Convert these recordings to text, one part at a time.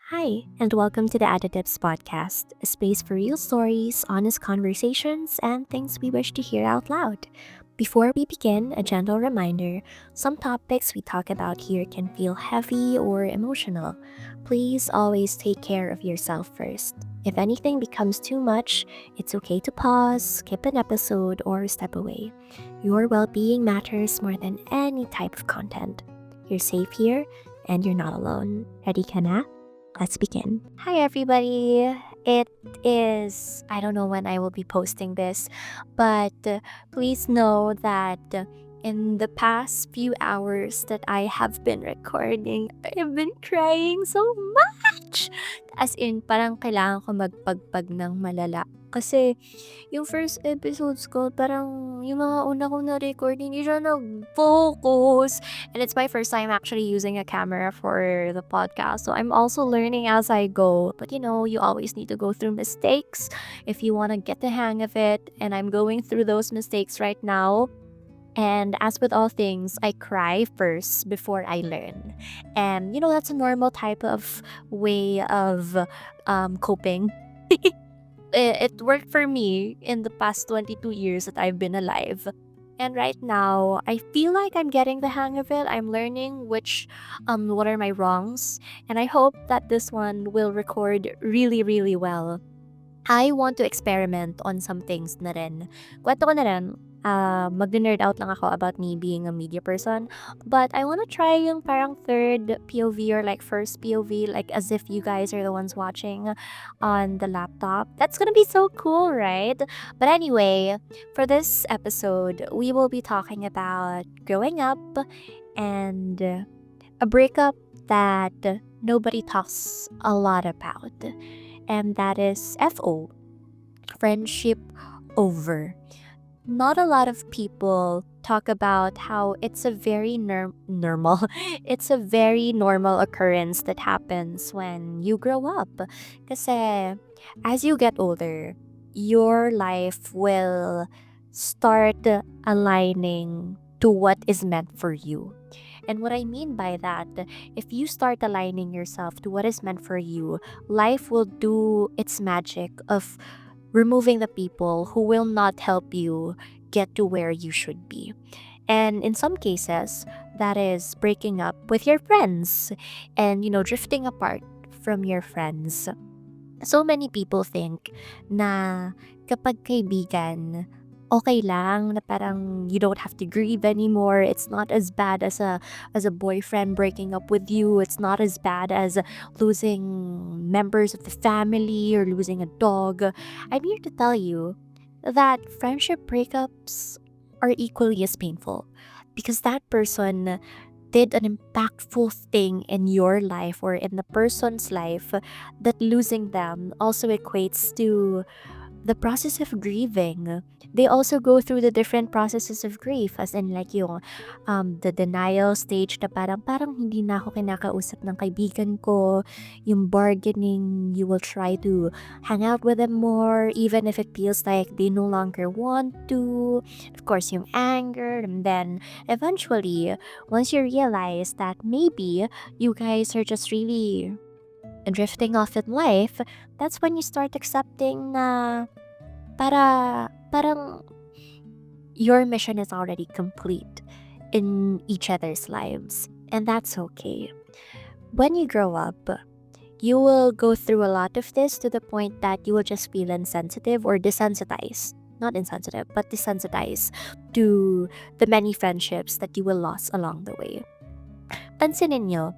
Hi, and welcome to the AteTips podcast, a space for real stories, honest conversations, and things we wish to hear out loud. Before we begin, a gentle reminder some topics we talk about here can feel heavy or emotional. Please always take care of yourself first. If anything becomes too much, it's okay to pause, skip an episode, or step away. Your well being matters more than any type of content. You're safe here, and you're not alone. Ready, ka na? Let's begin. Hi, everybody. It is, I don't know when I will be posting this, but please know that in the past few hours that I have been recording, I've been crying so much. As in, parang kailangan ko magpagpag ng malala. Kasi yung first episodes ko, parang yung mga una kong na-record, hindi siya nag-focus. And it's my first time actually using a camera for the podcast. So I'm also learning as I go. But you always need to go through mistakes if you want to get the hang of it. And I'm going through those mistakes right now. And as with all things, I cry first before I learn. And that's a normal type of way of coping. It worked for me in the past 22 years that I've been alive. And right now, I feel like I'm getting the hang of it. I'm learning what are my wrongs. And I hope that this one will record really, really well. I want to experiment on some things na rin. Kwento ko na rin, mag-nerd out lang ako about me being a media person. But I want to try yung parang third POV or like first POV, like as if you guys are the ones watching on the laptop. That's gonna be so cool, right? But anyway, for this episode, we will be talking about growing up and a breakup that nobody talks a lot about. And that is FO, friendship over. Not a lot of people talk about how it's a very normal it's a very normal occurrence that happens when you grow up. Kasi as you get older, your life will start aligning to what is meant for you. And what I mean by that, if you start aligning yourself to what is meant for you, life will do its magic of removing the people who will not help you get to where you should be. And in some cases, that is breaking up with your friends and, drifting apart from your friends. So many people think na kapag kaibigan, okay lang na parang you don't have to grieve anymore. It's not as bad as a boyfriend breaking up with you. It's not as bad as losing members of the family or losing a dog. I'm here to tell you that friendship breakups are equally as painful because that person did an impactful thing in your life or in the person's life that losing them also equates to the process of grieving. They also go through the different processes of grief, as in like yung the denial stage na parang hindi na ako kinakausap ng kaibigan ko, yung bargaining, you will try to hang out with them more even if it feels like they no longer want to. Of course, yung anger, and then eventually, once you realize that maybe you guys are just really drifting off in life, that's when you start accepting na parang your mission is already complete in each other's lives. And that's okay. When you grow up, you will go through a lot of this to the point that you will just feel insensitive or desensitized. Not insensitive, but desensitized to the many friendships that you will lose along the way. Pansinin nyo,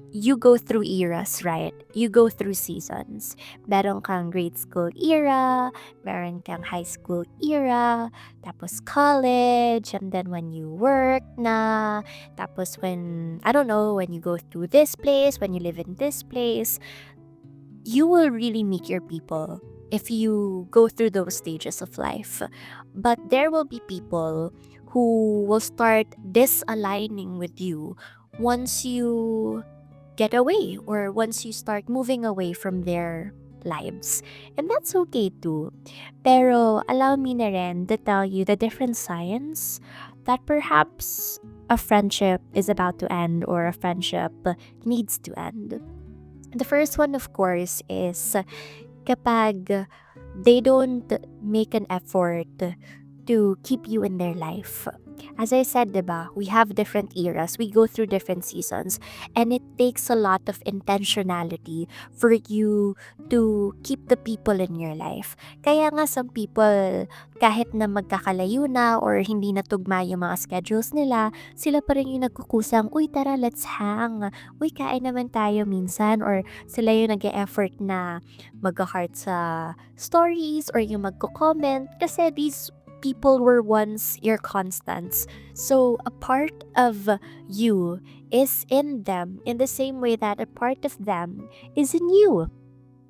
you go through eras, right? You go through seasons. Meron kang grade school era, meron kang high school era, tapos college, and then when you work na, tapos when, I don't know, when you go through this place, when you live in this place, you will really meet your people if you go through those stages of life. But there will be people who will start disaligning with you once you get away or once you start moving away from their lives. And that's okay too. Pero allow me na rin to tell you the different signs that perhaps a friendship is about to end or a friendship needs to end. The first one, of course, is kapag they don't make an effort to keep you in their life. As I said, diba, we have different eras, we go through different seasons, and it takes a lot of intentionality for you to keep the people in your life. Kaya nga some people, kahit na magkakalayo na or hindi na tugma yung mga schedules nila, sila pa rin yung nagkukusang, uy tara let's hang, uy kain naman tayo minsan, or sila yung nag-e-effort na mag-heart sa stories or yung magko-comment kasi these people were once your constants. So a part of you is in them in the same way that a part of them is in you.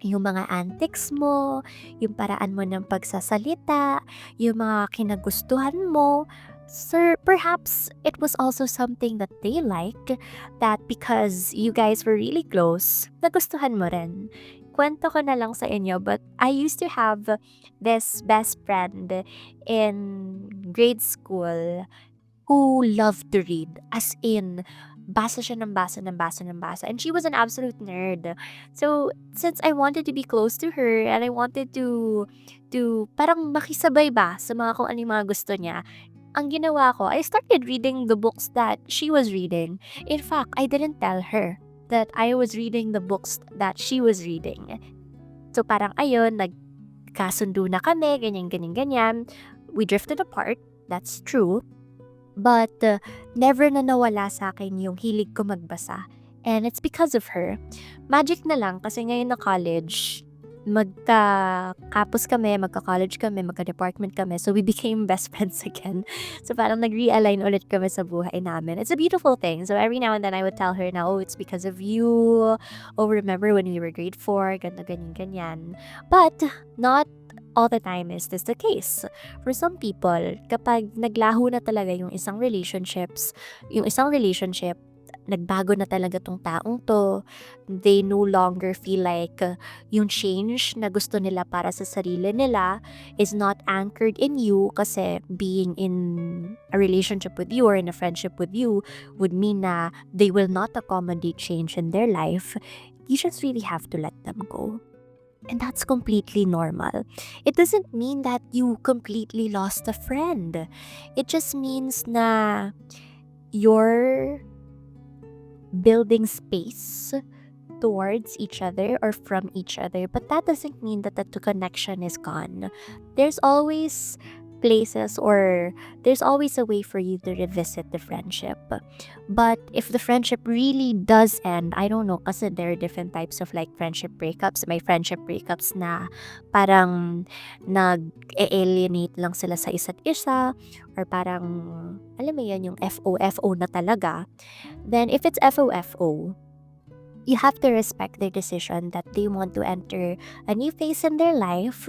Yung mga antics mo, yung paraan mo ng pagsasalita, yung mga kinagustuhan mo. Sir, perhaps it was also something that they like, that because you guys were really close, nagustuhan mo rin. Kwento ko na lang sa inyo, but I used to have this best friend in grade school who loved to read. As in, basa siya ng basa ng basa ng basa. And she was an absolute nerd. So, since I wanted to be close to her and I wanted to parang makisabay ba sa mga kung ano yung mga gusto niya, ang ginawa ko, I started reading the books that she was reading. In fact, I didn't tell her that I was reading the books that she was reading. So parang ayun, nagkasundo na kami, ganyan, ganyan, ganyan. We drifted apart, that's true. But never na nawala sa akin yung hilig ko magbasa. And it's because of her. Magic na lang kasi ngayon na college, magka-campus kami, magka-college kami, magka-department kami. So we became best friends again. So parang nag-realign ulit kami sa buhay namin. It's a beautiful thing. So every now and then I would tell her na, oh, it's because of you. Oh, remember when we were grade 4, ganyan, ganyan, ganyan. But not all the time is this the case. For some people, kapag naglaho na talaga yung isang relationship, nagbago na talaga tong taong to, they no longer feel like yung change na gusto nila para sa sarili nila is not anchored in you kasi being in a relationship with you or in a friendship with you would mean na they will not accommodate change in their life. You just really have to let them go. And that's completely normal. It doesn't mean that you completely lost a friend. It just means na you're building space towards each other or from each other. But that doesn't mean that the connection is gone. There's always places or there's always a way for you to revisit the friendship. But if the friendship really does end, I don't know, kasi there are different types of like friendship breakups. May friendship breakups na parang nag-alienate lang sila sa isa't isa or parang, alam mo yan, yung FO na talaga. Then if it's FO, you have to respect their decision that they want to enter a new phase in their life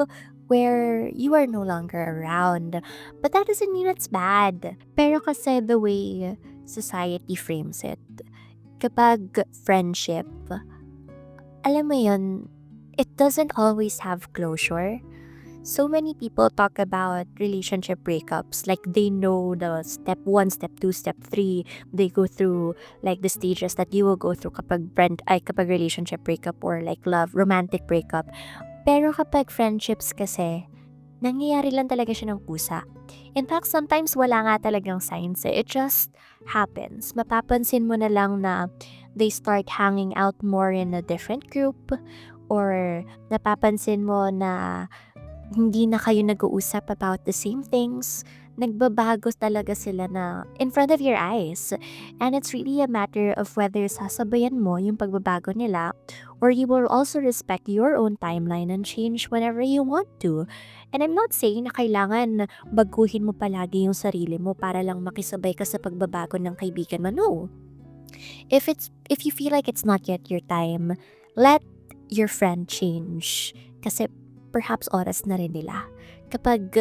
where you are no longer around. But that doesn't mean it's bad. Pero kasi the way society frames it, kapag friendship, alam mo yun, it doesn't always have closure. So many people talk about relationship breakups like they know the step 1, step 2, step 3. They go through like the stages that you will go through kapag relationship breakup or like love, romantic breakup. Pero kapag friendships kasi, nangyayari lang talaga siya ng kusa. In fact, sometimes wala nga talagang signs eh. It just happens. Mapapansin mo na lang na they start hanging out more in a different group or napapansin mo na hindi na kayo nag-uusap about the same things. Nagbabago talaga sila na in front of your eyes. And it's really a matter of whether sasabayan mo yung pagbabago nila or you will also respect your own timeline and change whenever you want to. And I'm not saying na kailangan baguhin mo palagi yung sarili mo para lang makisabay ka sa pagbabago ng kaibigan mo. No. If you feel like it's not yet your time, let your friend change. Kasi perhaps oras na rin nila. Kapag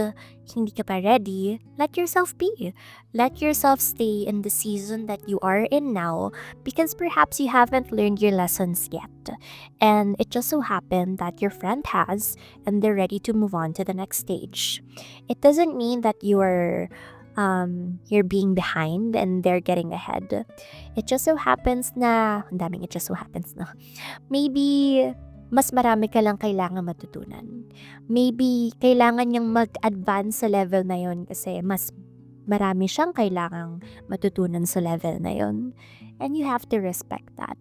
hindi ka pa ready, let yourself be. Let yourself stay in the season that you are in now because perhaps you haven't learned your lessons yet. And it just so happened that your friend has and they're ready to move on to the next stage. It doesn't mean that you are you're being behind and they're getting ahead. It just so happens na, ang daming it just so happens na, maybe mas marami ka lang kailangan matutunan. Maybe kailangan niyang mag-advance sa level na yon kasi mas marami siyang kailangang matutunan sa level na yon. And you have to respect that.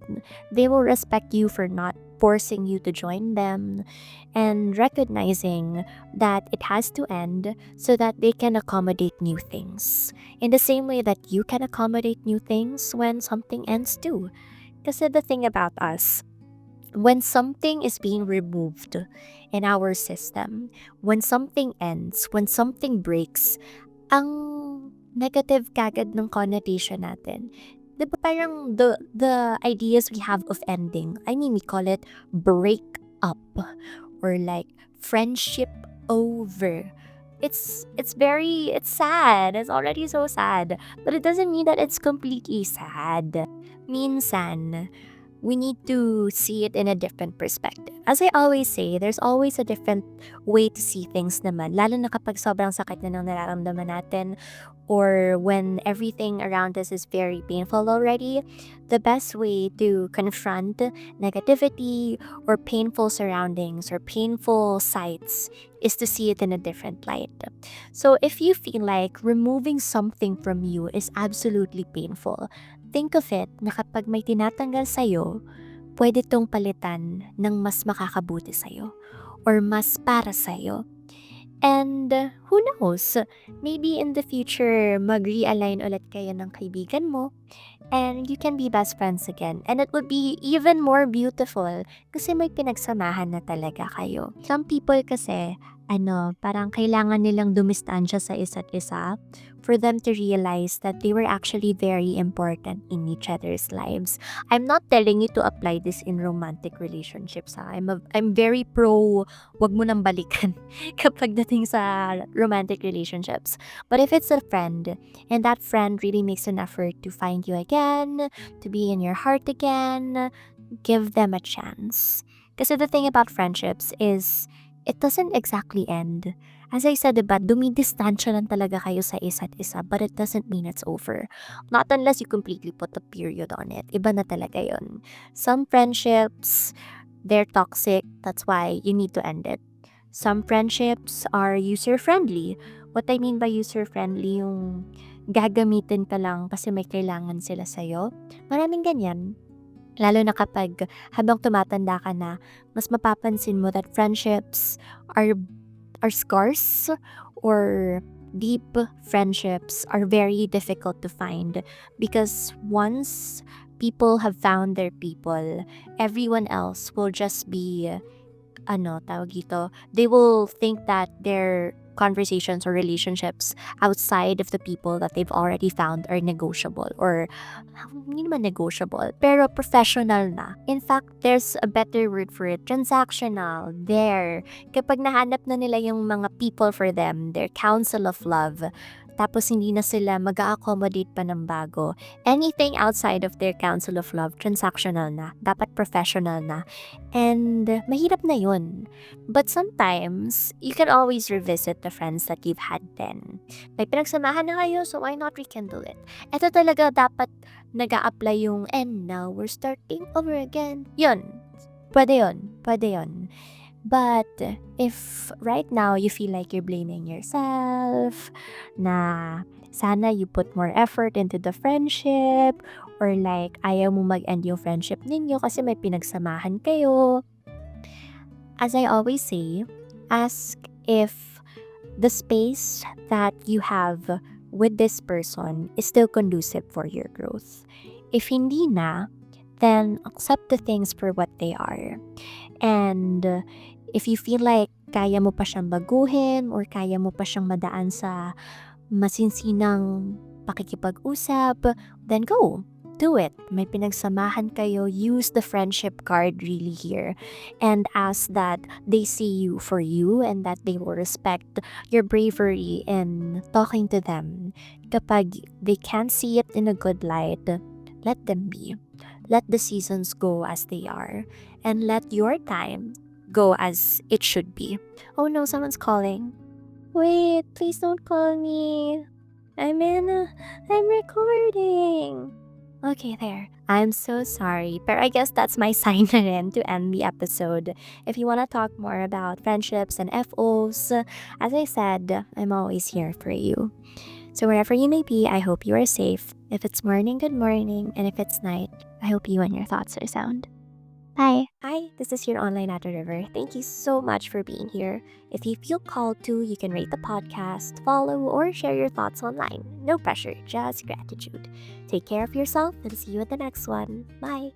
They will respect you for not forcing you to join them and recognizing that it has to end so that they can accommodate new things. In the same way that you can accommodate new things when something ends too. Kasi the thing about us, when something is being removed in our system, when something ends, when something breaks, ang negative kagad ng connotation natin. Di ba parang the ideas we have of ending, I mean, we call it break up or like friendship over. It's sad. It's already so sad. But it doesn't mean that it's completely sad. Minsan, we need to see it in a different perspective. As I always say, there's always a different way to see things naman. Lalo na kapag sobrang sakit na ng nararamdaman natin or when everything around us is very painful already, the best way to confront negativity or painful surroundings or painful sights is to see it in a different light. So if you feel like removing something from you is absolutely painful, think of it na kapag may tinatanggal sa'yo, pwede tong palitan ng mas makakabuti sa'yo or mas para sa'yo. And who knows, maybe in the future, mag-realign ulit kayo ng kaibigan mo and you can be best friends again. And it would be even more beautiful kasi may pinagsamahan na talaga kayo. Some people kasi, parang kailangan nilang dumistansya sa isa't isa for them to realize that they were actually very important in each other's lives. I'm not telling you to apply this in romantic relationships. I'm very pro wag mo nang balikan kapag dating sa romantic relationships. But if it's a friend and that friend really makes an effort to find you again, to be in your heart again, give them a chance. Kasi the thing about friendships is it doesn't exactly end. As I said, diba, dumidistansya lang talaga kayo sa isa't isa, but it doesn't mean it's over. Not unless you completely put a period on it. Iba na talaga yun. Some friendships, they're toxic. That's why you need to end it. Some friendships are user-friendly. What I mean by user-friendly, yung gagamitin ka lang kasi may kailangan sila sa'yo. Maraming ganyan. Lalo na kapag habang tumatanda ka na, mas mapapansin mo that friendships are scarce or deep friendships are very difficult to find because once people have found their people, everyone else will just be they will think that their conversations or relationships outside of the people that they've already found are negotiable or hindi naman negotiable, pero professional na. In fact, there's a better word for it, transactional. There, kapag nahanap na nila yung mga people for them, their council of love, tapos hindi na sila mag-a-accommodate pa ng bago. Anything outside of their council of love, transactional na. Dapat professional na. And mahirap na yun. But sometimes, you can always revisit the friends that you've had then. May pinagsamahan na kayo, so why not rekindle it? Ito talaga dapat nag-a-apply yung, and now we're starting over again. Yun. Pwede yun. Pwede yun. But if right now you feel like you're blaming yourself, na sana you put more effort into the friendship, or like ayaw mo mag-end yung friendship ninyo kasi may pinagsamahan kayo, as I always say, ask if the space that you have with this person is still conducive for your growth. If hindi na, then accept the things for what they are. And if you feel like kaya mo pa siyang baguhin or kaya mo pa siyang madaan sa masinsinang pakikipag-usap, then go. Do it. May pinagsamahan kayo. Use the friendship card really here. And ask that they see you for you and that they will respect your bravery in talking to them. Kapag they can't see it in a good light, let them be. Let the seasons go as they are. And let your time go as it should be. Oh no, someone's calling. Wait, please don't call me. I'm recording. Okay, there. I'm so sorry, but I guess that's my sign na rin to end the episode. If you want to talk more about friendships and FOs, as I said, I'm always here for you. So wherever you may be, I hope you are safe. If it's morning, good morning, and if it's night, I hope you and your thoughts are sound. Bye. Hi, this is your online at the river. Thank you so much for being here. If you feel called to, you can rate the podcast, follow, or share your thoughts online. No pressure, just gratitude. Take care of yourself and see you at the next one. Bye.